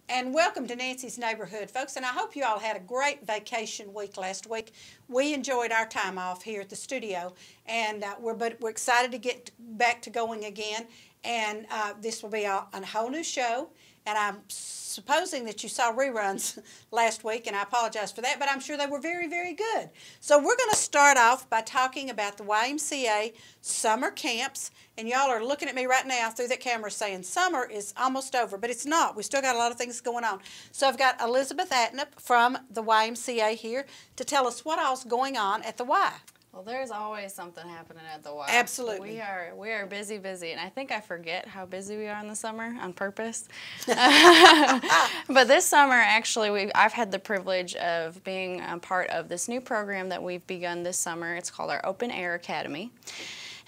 And welcome to Nancy's Neighborhood, folks. And I hope you all had a great vacation week last week. We enjoyed our time off here at the studio, and we're excited to get back to going again. And this will be a whole new show. And I'm supposing that you saw reruns last week, and I apologize for that, but I'm sure they were very, very good. So we're going to start off by talking about the YMCA summer camps. And y'all are looking at me right now through that camera saying summer is almost over, but it's not. We still got a lot of things going on. So I've got Alizabeth Atnip from the YMCA here to tell us what all's going on at the Y. Well, there's always something happening at the Y. Absolutely. We are busy, and I think I forget how busy we are in the summer on purpose. But this summer, actually, I've had the privilege of being a part of this new program that we've begun this summer. It's called our Open Air Academy.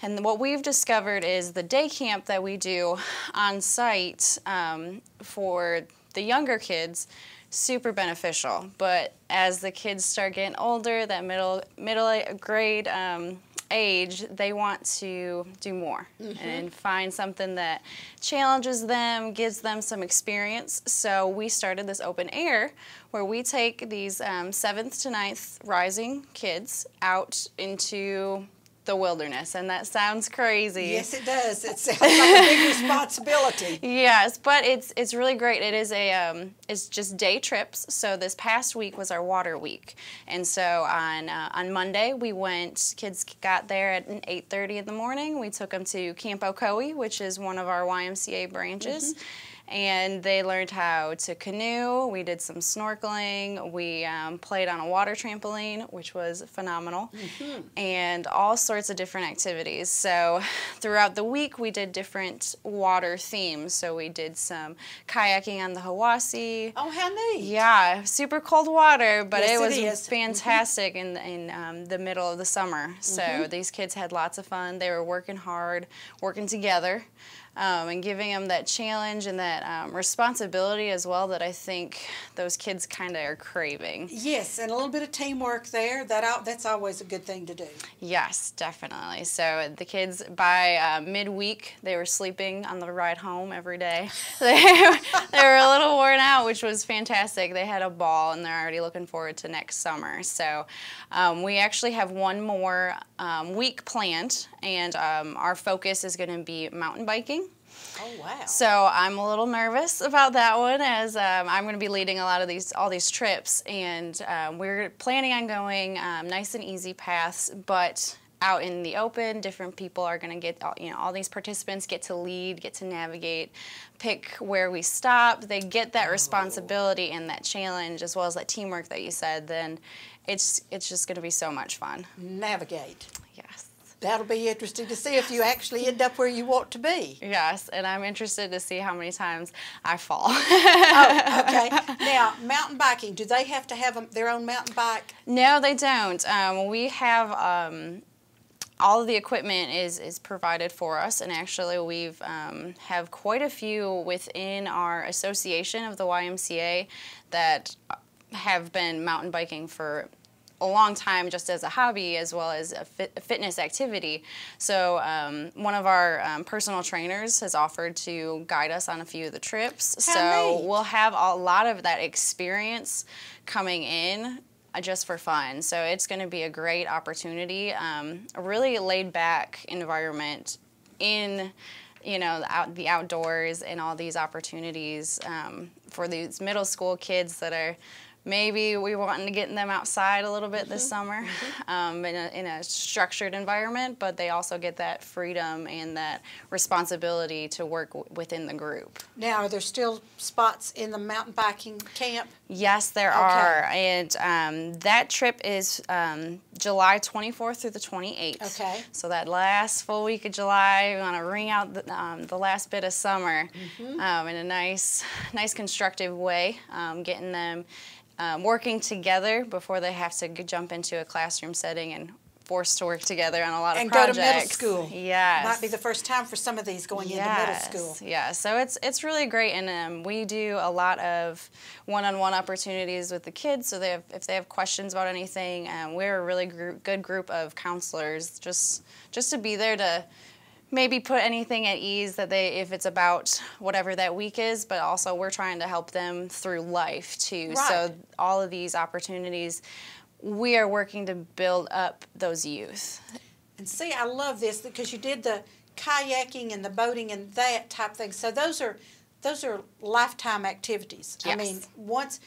And what we've discovered is the day camp that we do on site for the younger kids, super beneficial. But as the kids start getting older, that middle grade age, they want to do more and find something that challenges them, gives them some experience. So we started this open air where we take these 7th to 9th rising kids out into the wilderness, and that sounds crazy. Yes, it does. It sounds like a big responsibility. Yes, but it's really great. It is it's just day trips. So this past week was our water week, and so on Monday kids got there at 8:30 in the morning. We took them to Camp Ocoee, which is one of our YMCA branches. And they learned how to canoe. We did some snorkeling. We played on a water trampoline, which was phenomenal, and all sorts of different activities. So throughout the week, we did different water themes. So we did some kayaking on the Hiwassee. Oh, how neat. Yeah, super cold water, but yes, it was fantastic in the middle of the summer. So these kids had lots of fun. They were working hard, working together. And giving them that challenge and that responsibility as well that I think those kids kind of are craving. Yes, and a little bit of teamwork there. That's always a good thing to do. Yes, definitely. So the kids, by midweek, they were sleeping on the ride home every day. They were a little worn out, which was fantastic. They had a ball, and they're already looking forward to next summer. So we actually have one more week planned, and our focus is going to be mountain biking. Oh, wow. So I'm a little nervous about that one, as I'm going to be leading a lot of all these trips, and we're planning on going nice and easy paths, but out in the open. Different people are going to get, all these participants get to lead, get to navigate, pick where we stop. They get that responsibility and that challenge, as well as that teamwork that you said. Then it's just going to be so much fun. Navigate. Yes. That'll be interesting to see if you actually end up where you want to be. Yes, and I'm interested to see how many times I fall. Oh, okay. Now, mountain biking, do they have to have their own mountain bike? No, they don't. We have all of the equipment is provided for us, and actually we've have quite a few within our association of the YMCA that have been mountain biking for a long time, just as a hobby as well as a fitness activity. So one of our personal trainers has offered to guide us on a few of the trips. How neat. We'll have a lot of that experience coming in just for fun. So it's going to be a great opportunity, a really laid back environment in the outdoors, and all these opportunities for these middle school kids that are maybe we wanting to get them outside a little bit this summer in a structured environment, but they also get that freedom and that responsibility to work within the group. Now, are there still spots in the mountain biking camp? Yes, there are, and that trip is July 24th through the 28th. Okay. So that last full week of July, we want to ring out the last bit of summer in a nice constructive way, getting them working together before they have to jump into a classroom setting and forced to work together on a lot of projects. And go to middle school. Yes. Might be the first time for some of these going into middle school. Yeah, so it's really great, and we do a lot of one-on-one opportunities with the kids, so if they have questions about anything, we're a really good group of counselors just to be there to maybe put anything at ease that if it's about whatever that week is, but also we're trying to help them through life too. Right. So all of these opportunities, we are working to build up those youth. And see, I love this because you did the kayaking and the boating and that type thing. So those are lifetime activities. Yes. I mean, once,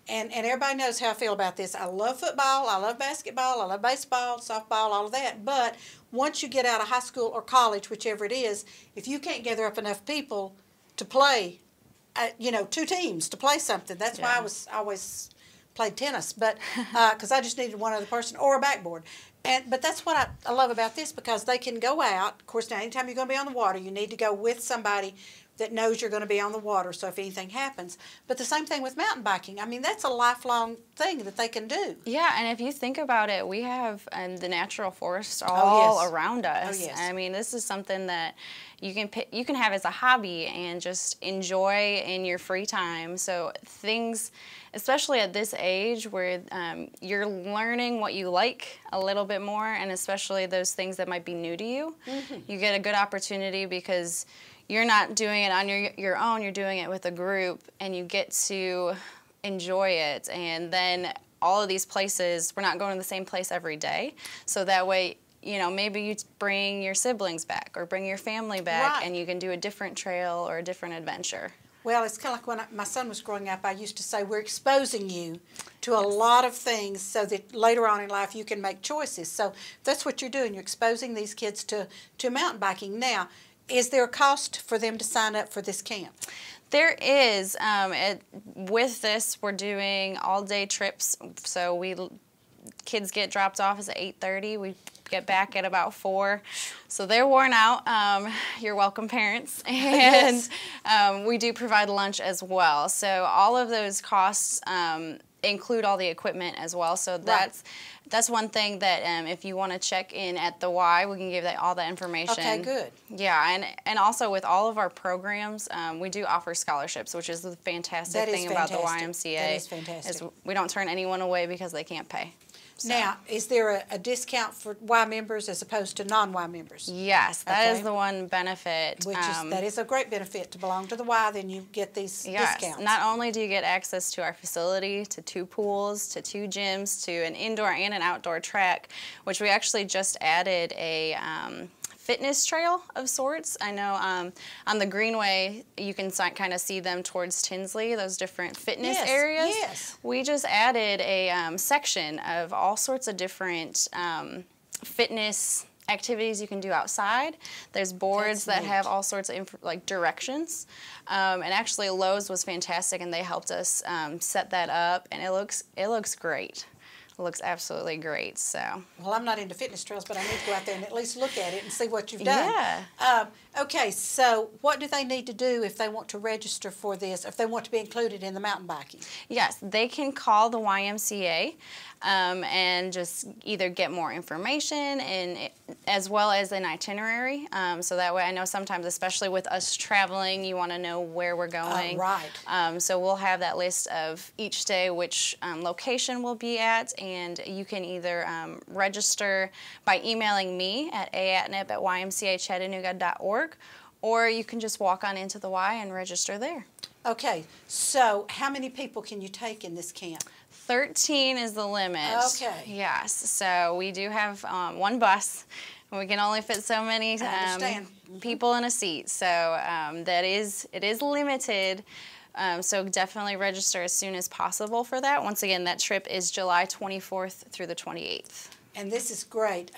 and everybody knows how I feel about this. I love football, I love basketball, I love baseball, softball, all of that. But once you get out of high school or college, whichever it is, if you can't gather up enough people to play, you know, 2 teams to play something. That's why I always played tennis, but because I just needed one other person or a backboard. But that's what I love about this, because they can go out. Of course, now anytime you're going to be on the water, you need to go with somebody that knows you're going to be on the water, so if anything happens. But the same thing with mountain biking. I mean, that's a lifelong thing that they can do. Yeah, and if you think about it, we have the natural forest all around us. Oh, yes. I mean, this is something that you can have as a hobby and just enjoy in your free time. So things, especially at this age where you're learning what you like a little bit more, and especially those things that might be new to you, you get a good opportunity because you're not doing it on your own, you're doing it with a group, and you get to enjoy it. And then all of these places, we're not going to the same place every day, so that way, you know, maybe you bring your siblings back or bring your family back, Right. and you can do a different trail or a different adventure. Well, it's kind of like when my son was growing up, I used to say we're exposing you to a lot of things so that later on in life you can make choices. So that's what you're doing. You're exposing these kids to mountain biking. Now, is there a cost for them to sign up for this camp? There is. With this, we're doing all-day trips. So kids get dropped off at 8:30. We get back at about 4. So they're worn out. You're welcome, parents. And we do provide lunch as well. So all of those costs include all the equipment as well. So that's one thing that if you want to check in at the Y, we can give all that information. Okay, good. Yeah, and also with all of our programs, we do offer scholarships, which is the fantastic thing about the YMCA. That is fantastic. Is we don't turn anyone away because they can't pay. So. Now, is there a discount for Y members as opposed to non-Y members? Yes, that is the one benefit. That is a great benefit to belong to the Y. Then you get these discounts. Not only do you get access to our facility, to 2 pools, to 2 gyms, to an indoor and an outdoor track, which we actually just added a fitness trail of sorts. I know on the Greenway you can kind of see them towards Tinsley, those different fitness areas. Yes. We just added a section of all sorts of different fitness activities you can do outside. There's boards that have all sorts of directions. And actually Lowe's was fantastic, and they helped us set that up, and it looks great. It looks absolutely great. So. Well, I'm not into fitness trails, but I need to go out there and at least look at it and see what you've done. Yeah. Okay, so what do they need to do if they want to register for this, if they want to be included in the mountain biking? Yes, they can call the YMCA and just either get more information as well as an itinerary. So that way, I know sometimes, especially with us traveling, you want to know where we're going. Right. So we'll have that list of each day which location we'll be at, and you can either register by emailing me at atnip@ymcachattanooga.org, or you can just walk on into the Y and register there. Okay, so how many people can you take in this camp? 13 is the limit. Okay. Yes, so we do have 1 bus. We can only fit so many people in a seat, so it is limited. So definitely register as soon as possible for that. Once again, that trip is July 24th through the 28th. And this is great.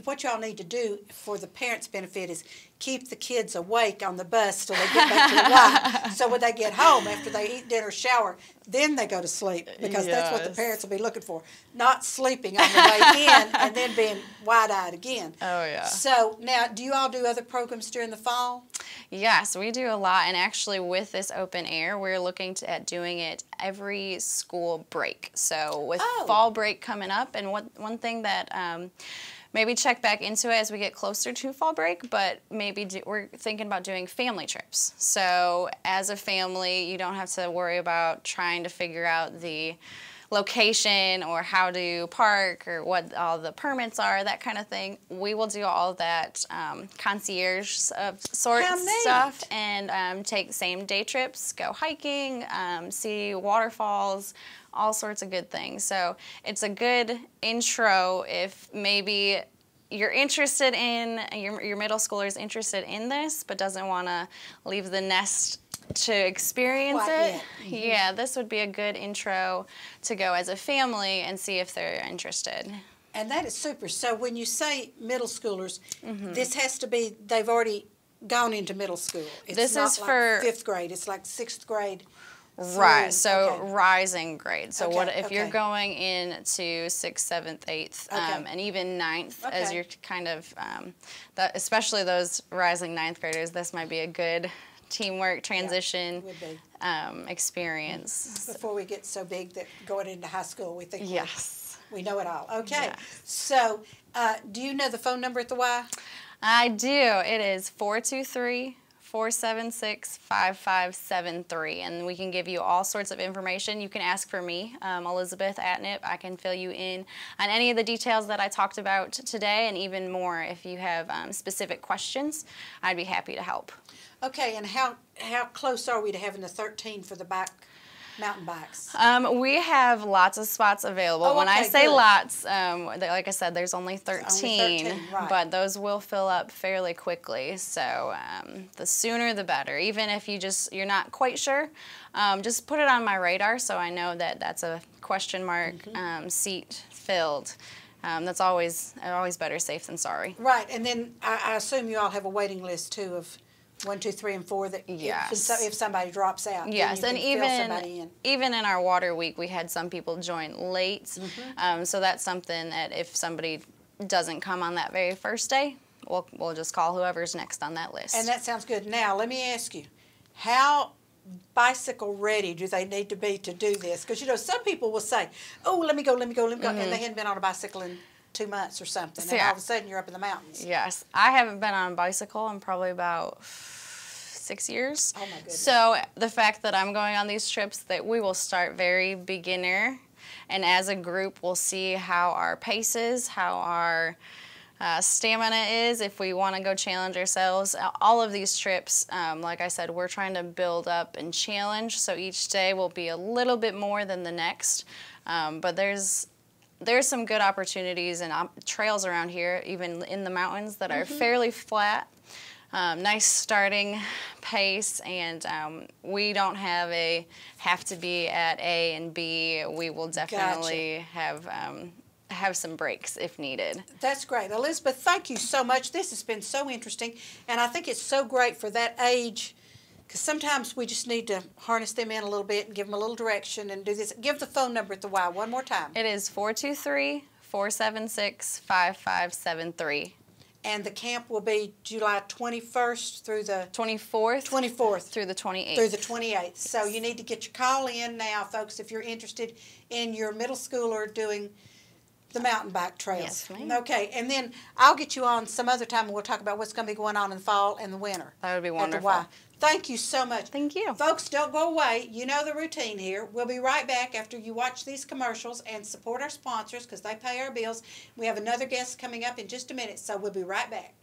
What y'all need to do for the parents' benefit is keep the kids awake on the bus till they get back to the Y. So when they get home, after they eat dinner, shower, then they go to sleep, because that's what the parents will be looking for. Not sleeping on the way in and then being wide-eyed again. Oh, yeah. So now, do you all do other programs during the fall? Yes, we do a lot, and actually with this open air, we're looking at doing it every school break. So with fall break coming up, and one thing that maybe check back into it as we get closer to fall break, but maybe we're thinking about doing family trips. So as a family, you don't have to worry about trying to figure out the location or how to park or what all the permits are, that kind of thing. We will do all of that concierge of sorts stuff and take same day trips, go hiking, see waterfalls, all sorts of good things. So it's a good intro if maybe you're interested in, your middle schooler is interested in this but doesn't want to leave the nest to experience it. Yeah, this would be a good intro to go as a family and see if they're interested. And that is super. So when you say middle schoolers, this has to be, they've already gone into middle school. It's this not is like for 5th grade. It's like 6th grade. Right, so rising grade. So Okay, what if you're going into 6th, 7th, 8th, and even 9th as you're kind of, especially those rising 9th graders, this might be a good teamwork transition experience. Before we get so big that going into high school, we think we know it all. Okay, yes. So do you know the phone number at the Y? I do. It is 423-476-5573, and we can give you all sorts of information. You can ask for me, Alizabeth Atnip. I can fill you in on any of the details that I talked about today and even more. If you have specific questions, I'd be happy to help. Okay, and how close are we to having the 13 for the mountain bikes? We have lots of spots available. Oh, when I okay, say good. lots, like I said, there's only 13, right. but those will fill up fairly quickly. So the sooner the better. Even if you're not quite sure, just put it on my radar so I know that that's a question mark seat filled. That's always better safe than sorry. Right, and then I assume you all have a waiting list too of 1, 2, 3, and 4 that if somebody drops out, yes, then you and can fill somebody in. even in our water week, we had some people join late. So that's something that if somebody doesn't come on that very first day, we'll just call whoever's next on that list. And that sounds good. Now, let me ask you, how bicycle ready do they need to be to do this? Because, you know, some people will say, oh, let me go, and they hadn't been on a bicycle in 2 months or something, and all of a sudden you're up in the mountains. Yes, I haven't been on a bicycle in probably about 6 years. Oh my goodness. So the fact that I'm going on these trips, that we will start very beginner, and as a group we'll see how our pace is, how our stamina is, if we want to go challenge ourselves. All of these trips, like I said, we're trying to build up and challenge, so each day will be a little bit more than the next, but there's some good opportunities and trails around here, even in the mountains, that are fairly flat. Nice starting pace, and we don't have to be at A and B. We will definitely have some breaks if needed. That's great. Elizabeth, thank you so much. This has been so interesting, and I think it's so great for that age, because sometimes we just need to harness them in a little bit and give them a little direction and do this. Give the phone number at the Y one more time. It is 423-476-5573. And the camp will be July 21st through the 24th through the 28th. Through the 28th. So you need to get your call in now, folks, if you're interested in your middle schooler doing the mountain bike trails. Yes, ma'am. Okay, and then I'll get you on some other time and we'll talk about what's going to be going on in the fall and the winter. That would be wonderful. At the Y. Thank you so much. Thank you. Folks, don't go away. You know the routine here. We'll be right back after you watch these commercials and support our sponsors because they pay our bills. We have another guest coming up in just a minute, so we'll be right back.